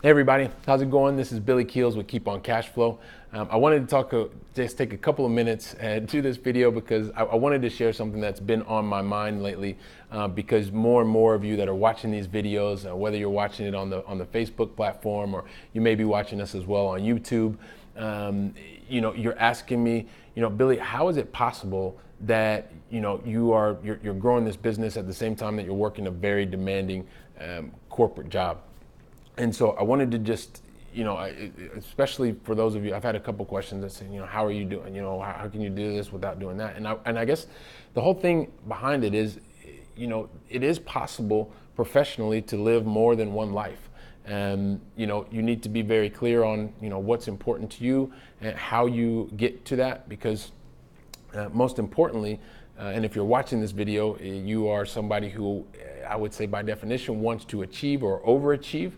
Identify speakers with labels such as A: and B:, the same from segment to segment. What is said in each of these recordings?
A: Hey everybody, how's it going? This is Billy Keels with Keep on Cash Flow. I wanted to just take a couple of minutes and do this video because I wanted to share something that's been on my mind lately. Because more and more of you that are watching these videos, whether you're watching it on the Facebook platform or you may be watching us as well on YouTube, you're asking me, Billy, how is it possible that you're growing this business at the same time that you're working a very demanding corporate job? And so I wanted to just, especially for those of you, I've had a couple questions that say, how are you doing? How can you do this without doing that? And I guess the whole thing behind it is, it is possible professionally to live more than one life. And, you need to be very clear on, what's important to you and how you get to that, because most importantly, and if you're watching this video, you are somebody who I would say by definition wants to achieve or overachieve,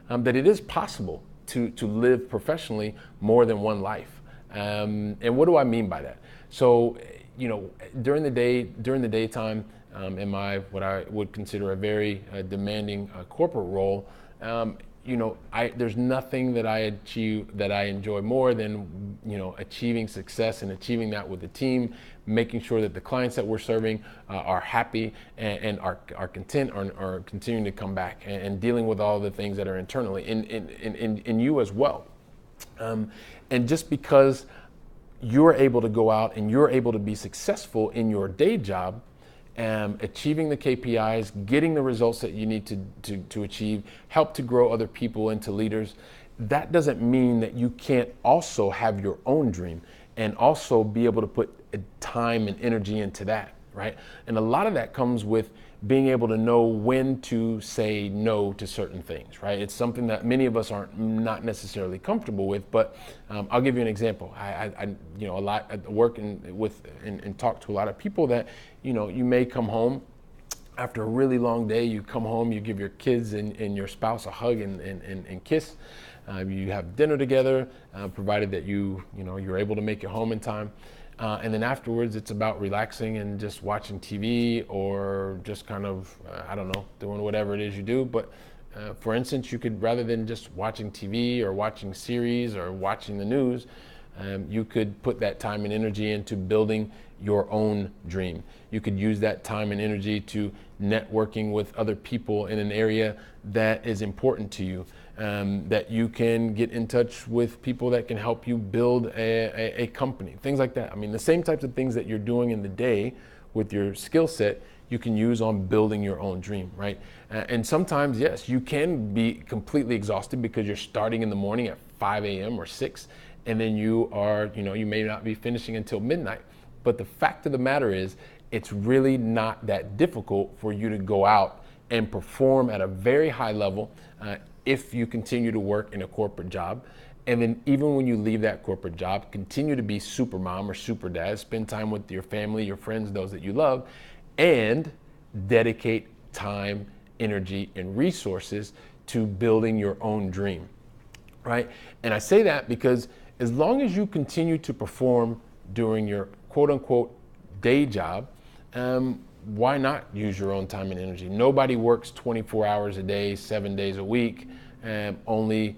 A: that it is possible to live professionally more than one life. And what do I mean by that? So, during the daytime, in what I would consider a very demanding corporate role, there's nothing that I achieve that I enjoy more than achieving success and achieving that with the team, making sure that the clients that we're serving are happy and are content, are continuing to come back and dealing with all the things that are internally in you as well. And just because you're able to go out and you're able to be successful in your day job, achieving the KPIs, getting the results that you need to achieve, help to grow other people into leaders, that doesn't mean that you can't also have your own dream and also be able to put time and energy into that, right? And a lot of that comes with being able to know when to say no to certain things, right? It's something that many of us aren't not necessarily comfortable with, but I'll give you an example. I a lot at work and talk to a lot of people that, you may come home after a really long day, you come home, you give your kids and your spouse a hug and kiss. You have dinner together, provided that you're able to make it home in time. And then afterwards, it's about relaxing and just watching TV or just kind of, doing whatever it is you do. But for instance, you could, rather than just watching TV or watching series or watching the news, you could put that time and energy into building your own dream. You could use that time and energy to networking with other people in an area that is important to you. That you can get in touch with people that can help you build a company, things like that. I mean, the same types of things that you're doing in the day with your skill set, you can use on building your own dream, right? And sometimes, yes, you can be completely exhausted because you're starting in the morning at 5 a.m. or 6, and then you may not be finishing until midnight. But the fact of the matter is, it's really not that difficult for you to go out and perform at a very high level if you continue to work in a corporate job. And then even when you leave that corporate job, continue to be super mom or super dad, spend time with your family, your friends, those that you love, and dedicate time, energy, and resources to building your own dream, right? And I say that because as long as you continue to perform during your quote unquote day job, why not use your own time and energy? Nobody works 24 hours a day, 7 days a week, only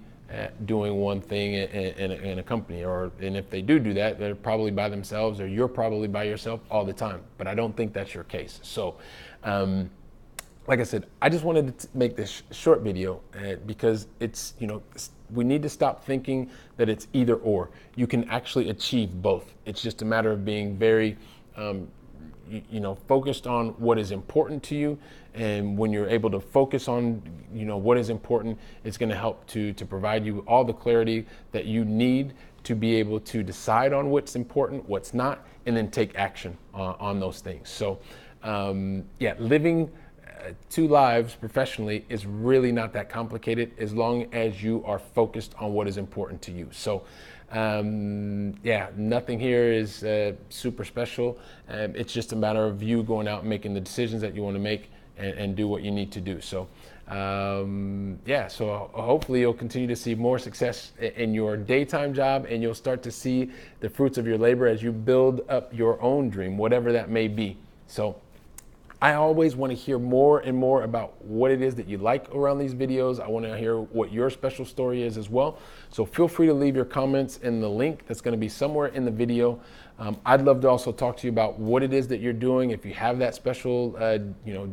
A: doing one thing in a company. And if they do that, they're probably by themselves, or you're probably by yourself all the time. But I don't think that's your case. So, like I said, I just wanted to make this short video because it's, we need to stop thinking that it's either or. You can actually achieve both. It's just a matter of being very focused on what is important to you. And when you're able to focus on, what is important, it's going to help to provide you all the clarity that you need to be able to decide on what's important, what's not, and then take action on those things. So, living two lives professionally is really not that complicated as long as you are focused on what is important to you. So, nothing here is super special. It's just a matter of you going out and making the decisions that you want to make and do what you need to do. So, so hopefully you'll continue to see more success in your daytime job, and you'll start to see the fruits of your labor as you build up your own dream, whatever that may be. So, I always want to hear more and more about what it is that you like around these videos. I want to hear what your special story is as well. So feel free to leave your comments in the link that's going to be somewhere in the video. I'd love to also talk to you about what it is that you're doing. If you have that special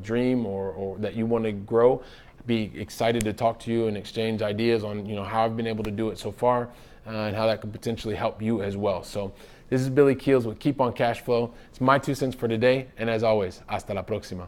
A: dream or that you want to grow, be excited to talk to you and exchange ideas on how I've been able to do it so far and how that could potentially help you as well. So this is Billy Keels with Keep on Cash Flow. It's my 2 cents for today, and as always, hasta la próxima.